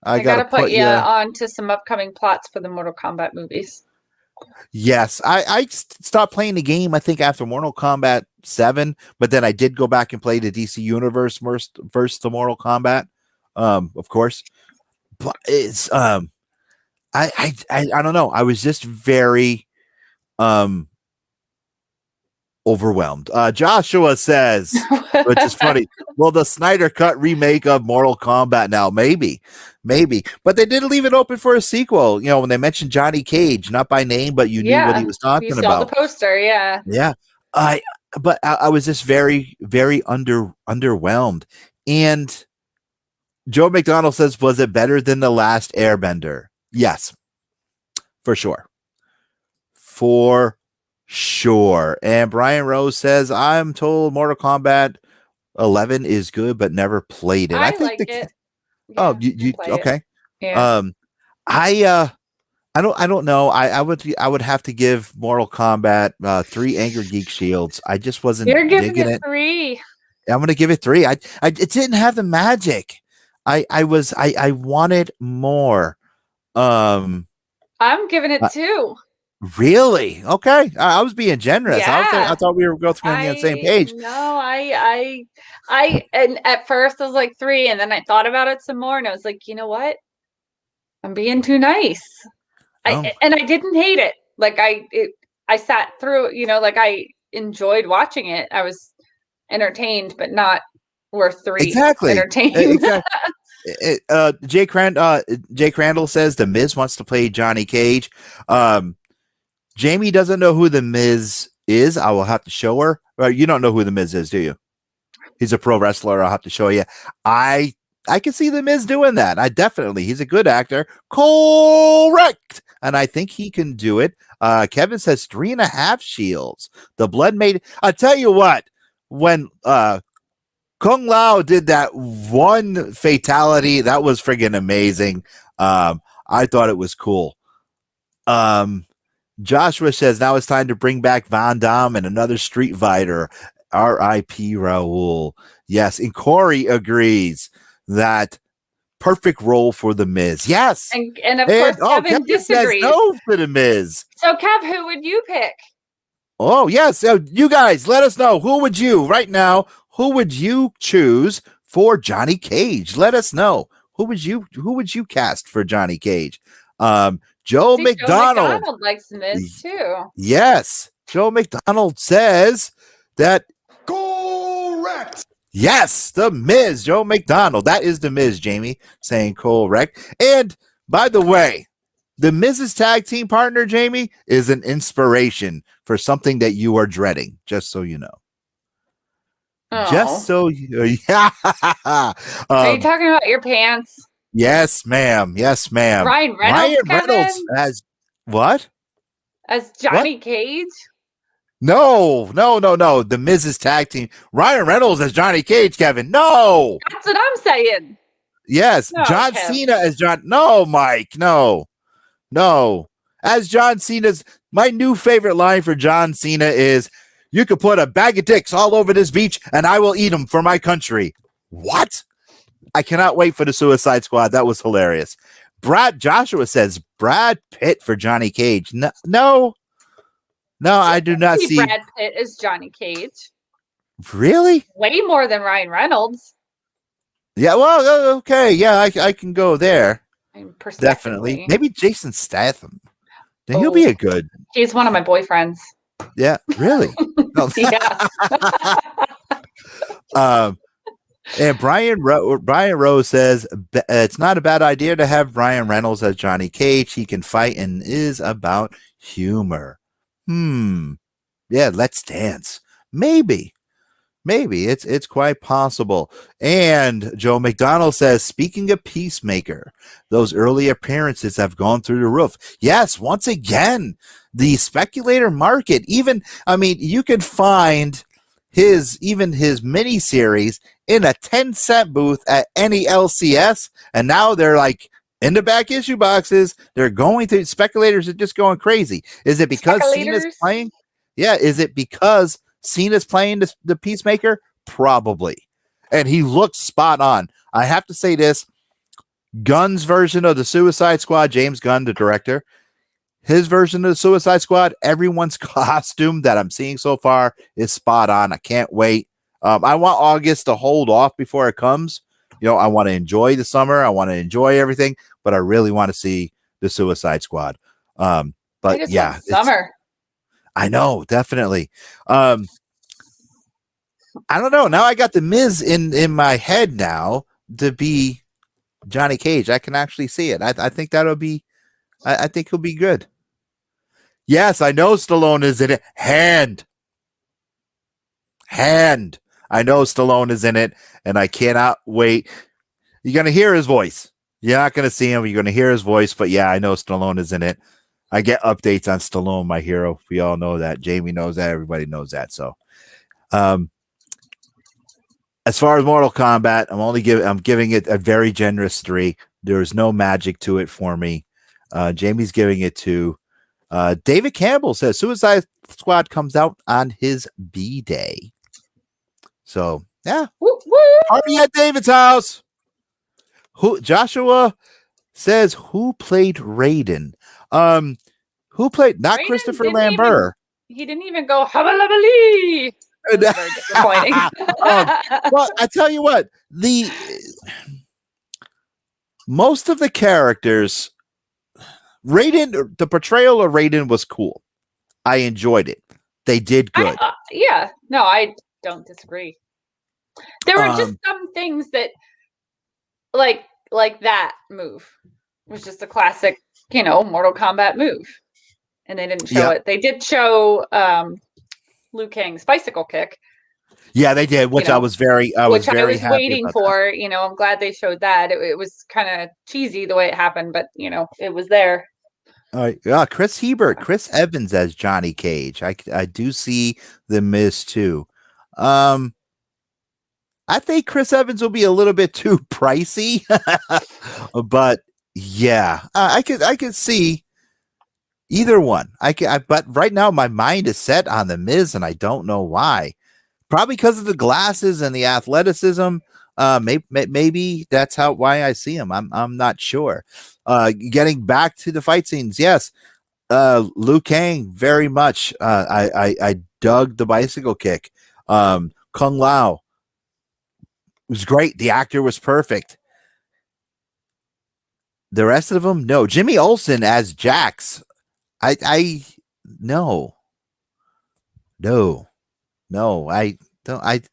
I gotta put you on to some upcoming plots for the Mortal Kombat movies. Yes, I stopped playing the game, I think, after Mortal Kombat 7, but then I did go back and play the DC Universe versus the Mortal Kombat, of course. But it's I don't know. I was just very overwhelmed. Joshua says, which is funny. Well, the Snyder Cut remake of Mortal Kombat now, maybe, but they did leave it open for a sequel. You know, when they mentioned Johnny Cage, not by name, but you knew what he was talking about. You saw the poster, yeah. But I was just very, very underwhelmed. And Joe McDonald says, was it better than The Last Airbender? Yes, for sure. And Brian Rose says, I'm told Mortal Kombat 11 is good, but never played it. I think like it. Oh, you okay? Yeah. I don't know. I would have to give Mortal Kombat 3 Angrygeeks shields. I just wasn't. You're giving it 3. I'm gonna give it 3. It didn't have the magic. I wanted more. I'm giving it 2. Really? Okay. I was being generous. Yeah. I thought we were both on the same page. No, and at first I was like 3, and then I thought about it some more, and I was like, you know what? I'm being too nice. And I didn't hate it. Like I sat through, you know, like I enjoyed watching it. I was entertained, but not worth 3. Exactly. Entertained. Exactly. Jay Crandall says the Miz wants to play Johnny Cage. Jamie doesn't know who the Miz is. I will have to show her. You don't know who the Miz is, do you? He's a pro wrestler. I'll have to show you. I can see the Miz doing that. He's a good actor. Correct. And I think he can do it. Kevin says 3.5 shields. The Blood Maiden. I'll tell you what, when Kung Lao did that one fatality, that was friggin' amazing. I thought it was cool. Joshua says now it's time to bring back Van Damme and another Street Fighter. R.I.P. Raul. Yes, and Corey agrees that perfect role for the Miz. Yes, and of course Kevin disagrees. Says no for the Miz. So Kev, who would you pick? Oh yes, so you guys let us know who would you choose for Johnny Cage? Let us know who would you cast for Johnny Cage? Joe McDonald likes Miz too. Yes. Joe McDonald says that correct. Yes, the Miz, Joe McDonald. That is the Miz, Jamie, saying correct. And by the way, the Miz's tag team partner, Jamie, is an inspiration for something that you are dreading, just so you know. Oh. Just so you yeah. Are you talking about your pants? Yes, ma'am. Yes, ma'am. Ryan Reynolds as what? As Johnny Cage? No. The Miz's tag team. Ryan Reynolds as Johnny Cage, Kevin. No. That's what I'm saying. Yes. No, John Cena as John. No, Mike. No. As John Cena's, my new favorite line for John Cena is, "You could put a bag of dicks all over this beach and I will eat them for my country." What? I cannot wait for the Suicide Squad. That was hilarious. Joshua says Brad Pitt for Johnny Cage. No, I do not see Brad Pitt as Johnny Cage. Really? Way more than Ryan Reynolds. Yeah, well, okay. Yeah, I can go there. Definitely. Maybe Jason Statham. Then he'll be a good. He's one of my boyfriends. Yeah, really? Yeah. And Brian Rose says it's not a bad idea to have Ryan Reynolds as Johnny Cage. He can fight and is about humor. Yeah, Let's Dance. Maybe it's quite possible. And Joe McDonald says, speaking of Peacemaker, those early appearances have gone through the roof. Yes, once again, the speculator market. You can find his mini series in a 10-cent booth at any LCS, and now they're like in the back issue boxes. They're going to speculators are just going crazy. Is it because Cena's playing? Yeah, is it because Cena's playing the Peacemaker? Probably. And he looks spot on. I have to say this. Gunn's version of the Suicide Squad, James Gunn, the director, his version of the Suicide Squad, everyone's costume that I'm seeing so far is spot on. I can't wait. I want August to hold off before it comes. I want to enjoy the summer. I want to enjoy everything, but I really want to see the Suicide Squad. But yeah, summer. I know, definitely. I don't know. Now I got the Miz in my head now to be Johnny Cage. I can actually see it. I think that'll be. I think he'll be good. Yes, I know Stallone is in it. Hand. I know Stallone is in it, and I cannot wait. You're going to hear his voice. You're not going to see him. You're going to hear his voice, but yeah, I know Stallone is in it. I get updates on Stallone, my hero. We all know that. Jamie knows that. Everybody knows that. So, as far as Mortal Kombat, I'm giving it a very generous 3. There's no magic to it for me. Jamie's giving it 2. David Campbell says Suicide Squad comes out on his B-Day. So, yeah. Party at David's house. Joshua says, who played Raiden? Who played not Raiden Christopher Lambert? He didn't even go Habalabali. Very disappointing. Well, I tell you what, most of the characters, Raiden, the portrayal of Raiden was cool. I enjoyed it. They did good. I don't disagree. There were just some things that, like that move was just a classic, Mortal Kombat move, and they didn't show it. They did show Liu Kang's bicycle kick. Yeah, they did, which I was very waiting for. I'm glad they showed that. It was kind of cheesy the way it happened, but it was there. All right, Chris Evans as Johnny Cage. I do see the Miz too. I think Chris Evans will be a little bit too pricey, but yeah, I could see either one. But right now my mind is set on the Miz, and I don't know why. Probably because of the glasses and the athleticism. Maybe that's why I see him. I'm not sure. Getting back to the fight scenes, yes. Liu Kang, very much. I dug the bicycle kick. Kung Lao was great. The actor was perfect. The rest of them, no. Jimmy Olsen as Jax. No. I don't.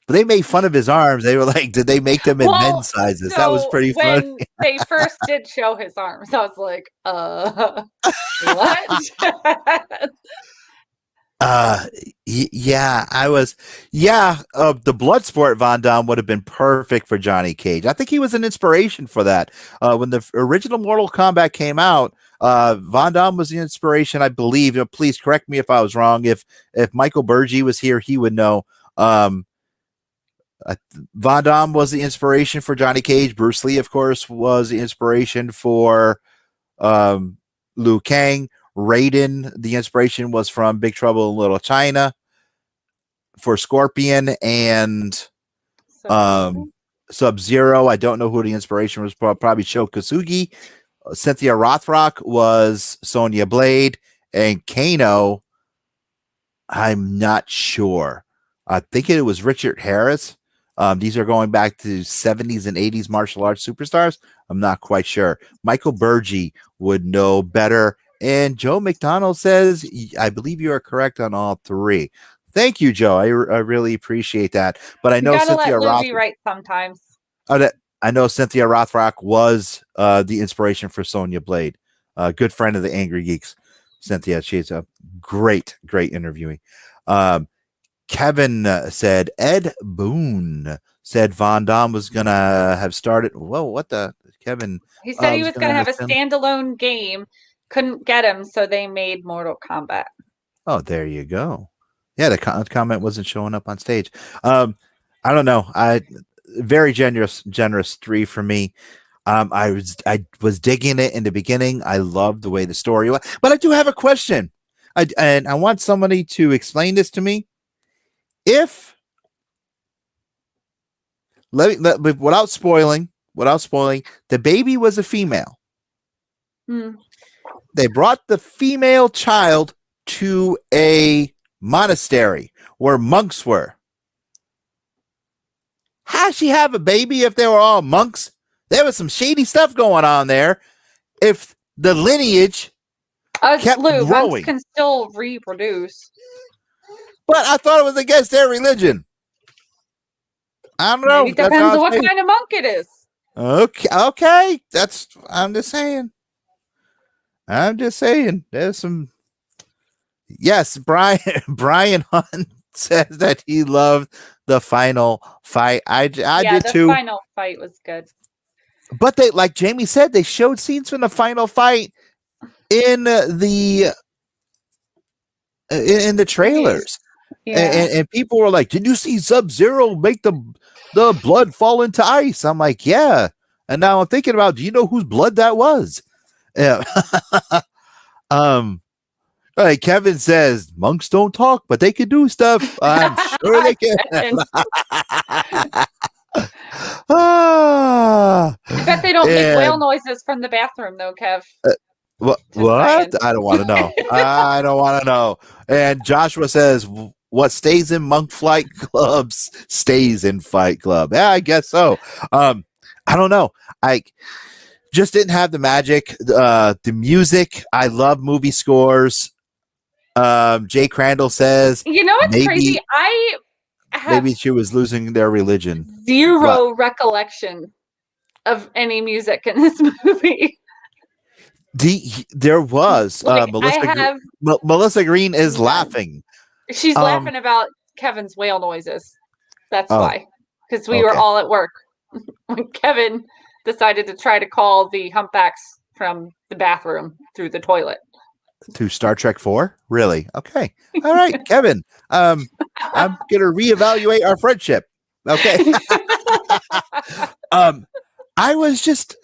But they made fun of his arms. They were like, did they make them in men's sizes? So that was pretty funny. When they first did show his arms, I was like, what? The blood sport Von Damme would have been perfect for Johnny Cage. I think he was an inspiration for that. When the original Mortal Kombat came out, Von Damme was the inspiration, I believe. Please correct me if I was wrong. If Michael Burgi was here, he would know. Von Damme was the inspiration for Johnny Cage. Bruce Lee, of course, was the inspiration for Liu Kang. Raiden, the inspiration was from Big Trouble in Little China for Scorpion and Sub-Zero. I don't know who the inspiration was. Probably Sho Kosugi. Cynthia Rothrock was Sonya Blade, and Kano, I'm not sure. I think it was Richard Harris. These are going back to 70s and 80s martial arts superstars. I'm not quite sure. Michael Burgi would know better. And Joe McDonald says, I believe you are correct on all three. Thank you, Joe. I really appreciate that. But I know Cynthia Rothrock right sometimes. I know Cynthia Rothrock was the inspiration for Sonya Blade. Good friend of the Angrygeeks. Cynthia, she's a great interviewing. Kevin said Ed Boon said Von Damme was gonna have started. Whoa, what the Kevin? He said he was gonna have a standalone game. Couldn't get him, so they made Mortal Kombat. Oh, there you go. Yeah, the comment wasn't showing up on stage. I don't know. Very generous 3 for me. I was digging it in the beginning. I loved the way the story was, but I do have a question. I want somebody to explain this to me. If without spoiling, the baby was a female. They brought the female child to a monastery where monks were. How'd she have a baby if they were all monks? There was some shady stuff going on there. If the lineage kept growing. Monks can still reproduce. But I thought it was against their religion. I don't know. Maybe it depends on what kind of monk it is. Okay. I'm just saying. There's some. Yes, Brian Hunt says that he loved the final fight. I did too. The final fight was good. But they, like Jamie said, they showed scenes from the final fight in the trailers. Yeah. And people were like, "Did you see Sub-Zero make the blood fall into ice?" I'm like, "Yeah." And now I'm thinking about, do you know whose blood that was? Yeah. Right, Kevin says monks don't talk, but they can do stuff. I'm sure they can. I bet they don't make whale noises from the bathroom, though, Kev. What? I don't want to know. I don't want to know. And Joshua says, "What stays in monk flight clubs stays in Fight Club." Yeah, I guess so. I don't know. I just didn't have the magic. The music. I love movie scores. Jay Crandall says, "You know what's crazy? I have maybe she was losing their religion. Zero recollection of any music in this movie." There was Melissa Green is laughing. She's laughing about Kevin's whale noises. That's why, because we were all at work when Kevin decided to try to call the humpbacks from the bathroom through the toilet. To Star Trek 4? Really? Okay. All right, Kevin. I'm gonna reevaluate our friendship. Okay. I was just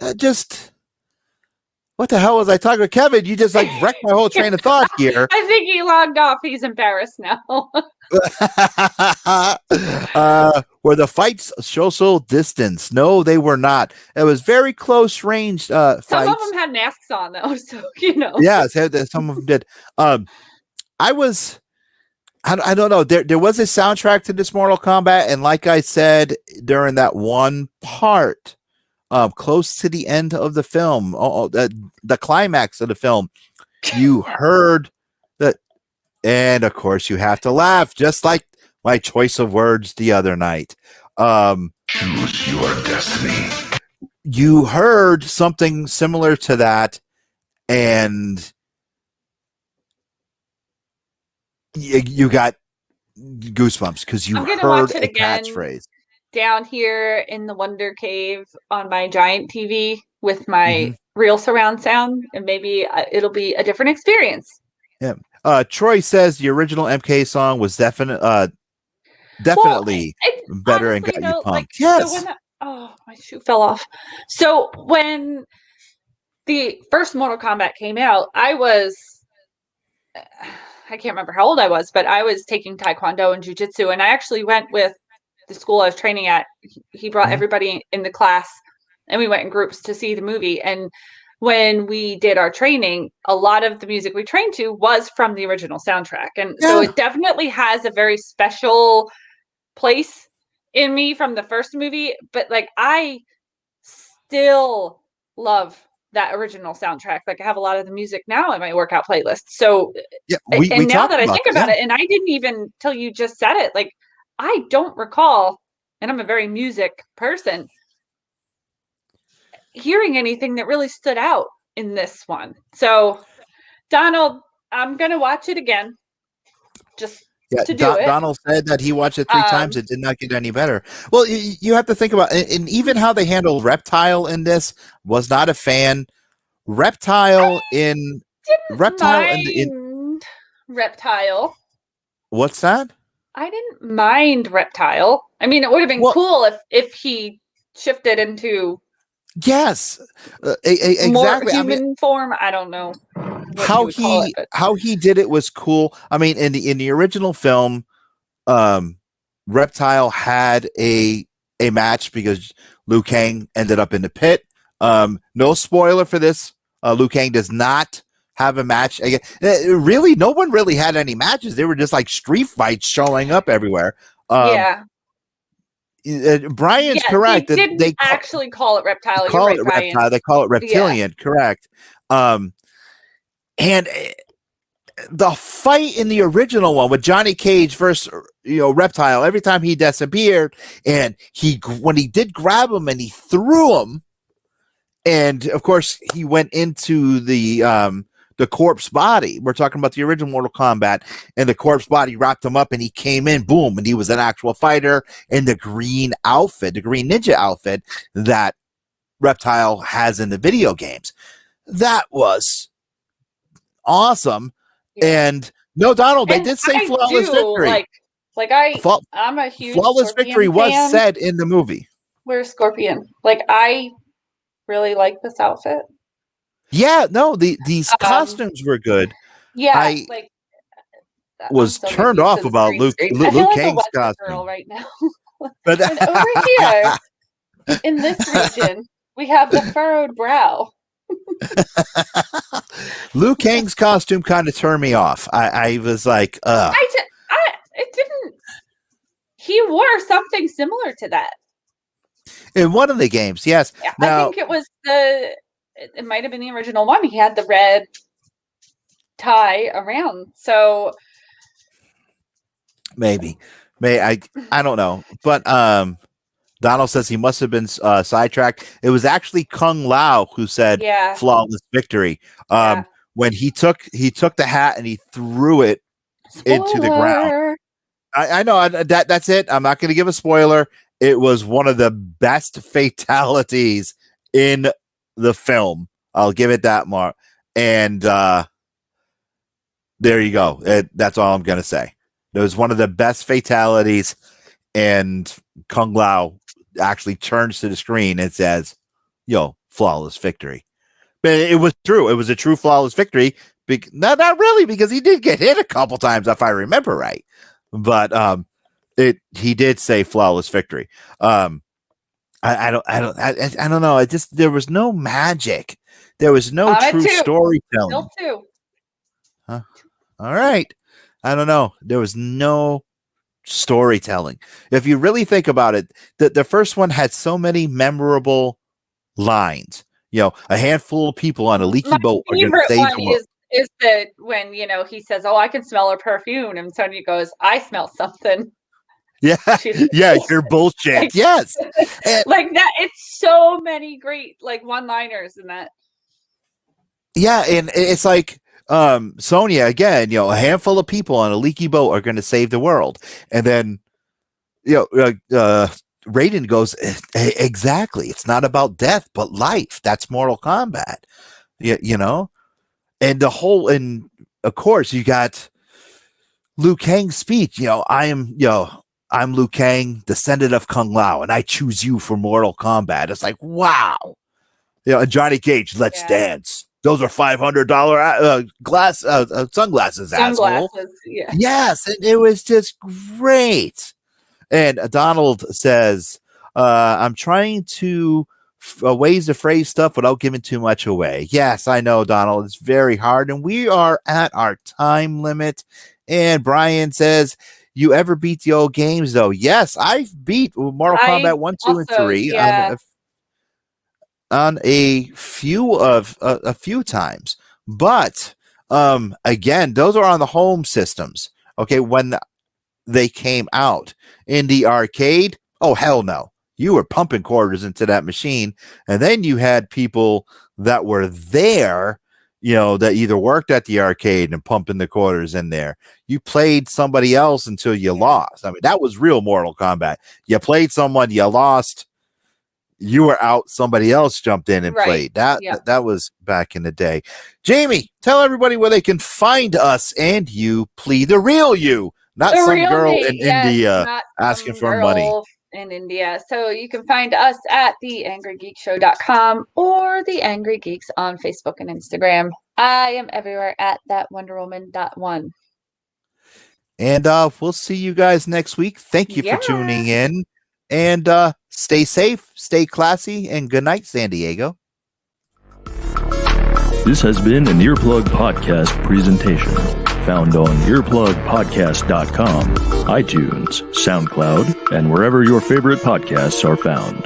what the hell was I talking about? Kevin, you just like wrecked my whole train of thought here. I think he logged off. He's embarrassed now. Were the fights social distance? No, they were not. It was very close range fights. Some of them had masks on though, so you know. Yeah, some of them did. I don't know. There was a soundtrack to this Mortal Kombat, and like I said during that one part, close to the end of the film, the climax of the film, you heard that, and of course you have to laugh, just like my choice of words the other night. Choose your destiny. You heard something similar to that, and you got goosebumps because you heard a catchphrase. Down here in the Wonder Cave on my giant TV with my real surround sound, and maybe it'll be a different experience. Yeah. Troy says the original MK song was definitely better and got you pumped. Like, yes. So my shoe fell off. So when the first Mortal Kombat came out, I can't remember how old I was, but I was taking Taekwondo and Jiu-Jitsu, and I actually went with the school I was training at. He brought everybody in the class, and we went in groups to see the movie. And when we did our training, a lot of the music we trained to was from the original soundtrack. And so it definitely has a very special place in me from the first movie. But like, I still love that original soundtrack. Like, I have a lot of the music now in my workout playlist. So we now that I think about it, and I didn't even till you just said it, like, I don't recall, and I'm a very music person, hearing anything that really stood out in this one. So, Donald, I'm going to watch it again. Just to do it. Donald said that he watched it 3 times. It did not get any better. Well, you have to think about it, and even how they handled Reptile in this. Was not a fan. Reptile. What's that? I didn't mind Reptile. I mean, it would have been cool if he shifted into exactly more human form. I don't know how he did it was cool. I mean, in the original film, Reptile had a match because Liu Kang ended up in the pit. No spoiler for this. Liu Kang does not have a match. Really, no one really had any matches. They were just like street fights showing up everywhere. Brian's correct. They didn't actually call it Reptile. Reptile. They call it Reptilian. Correct. And the fight in the original one with Johnny Cage versus Reptile. Every time he disappeared, and when he did grab him and he threw him, and of course he went into the corpse body. We're talking about the original Mortal Kombat, and the corpse body wrapped him up, and he came in, boom, and he was an actual fighter in the green outfit, the green ninja outfit that Reptile has in the video games. That was awesome. And no, Donald, they did say flawless victory. I'm a huge flawless Scorpion victory fan. Was said in the movie. Where's Scorpion? Like, I really like this outfit. Yeah, no, these costumes were good. Yeah, I was turned off about Luke Kang's costume girl right now. But and over here in this region, we have the furrowed brow. Liu Kang's costume kind of turned me off. I was like, it didn't. He wore something similar to that in one of the games. Yes, I think it was it might have been the original one. He had the red tie around. So maybe I don't know. But Donald says he must have been sidetracked. It was actually Kung Lao who said flawless victory. When he took the hat and he threw it into the ground. I know that's it. I'm not going to give a spoiler. It was one of the best fatalities in the film. I'll give it that mark. And there you go. That's all I'm going to say. It was one of the best fatalities, and Kung Lao actually turns to the screen and says, flawless victory. But it was true. It was a true flawless victory. Not really, because he did get hit a couple times, if I remember right. But he did say flawless victory. I don't know. There was no magic. There was no true storytelling. Still 2. Huh? All right. I don't know. There was no storytelling. If you really think about it, the first one had so many memorable lines. A handful of people on a leaky boat are going to save the world. Is that when he says, "Oh, I can smell her perfume," and Sonya goes, "I smell something." Yeah, yeah, you're bullshit. Like, yes, and, like that. It's so many great like one-liners in that. Yeah, and it's like Sonya again. A handful of people on a leaky boat are going to save the world, and then Raiden goes, exactly. It's not about death, but life. That's Mortal Kombat. And the whole, and of course you got Liu Kang's speech. I'm Liu Kang, descendant of Kung Lao, and I choose you for Mortal Kombat. It's like, wow. And Johnny Cage, let's dance. Those are $500 sunglasses, asshole. Yeah. Yes, and it was just great. And Donald says, I'm trying to ways to phrase stuff without giving too much away. Yes, I know, Donald. It's very hard, and we are at our time limit. And Brian says, you ever beat the old games, though? Yes, I've beat Mortal Kombat 1, 2, and 3. Yeah. On a few times, but again, those are on the home systems. Okay, when they came out in the arcade, oh hell no, you were pumping quarters into that machine, and then you had people that were there, that either worked at the arcade and pumping the quarters in there. You played somebody else until you lost. I mean, that was real Mortal Kombat. You played someone, you lost. You were out, somebody else jumped in and played. That was back in the day. Jamie, tell everybody where they can find us and you, please. The real you, not some girl in India asking for money. In India. So you can find us at theangrygeekshow.com or the Angry Geeks on Facebook and Instagram. I am everywhere at thatwonderwoman.1. And we'll see you guys next week. Thank you for tuning in. And stay safe, stay classy, and good night, San Diego. This has been an Earplug Podcast presentation. Found on earplugpodcast.com, iTunes, SoundCloud, and wherever your favorite podcasts are found.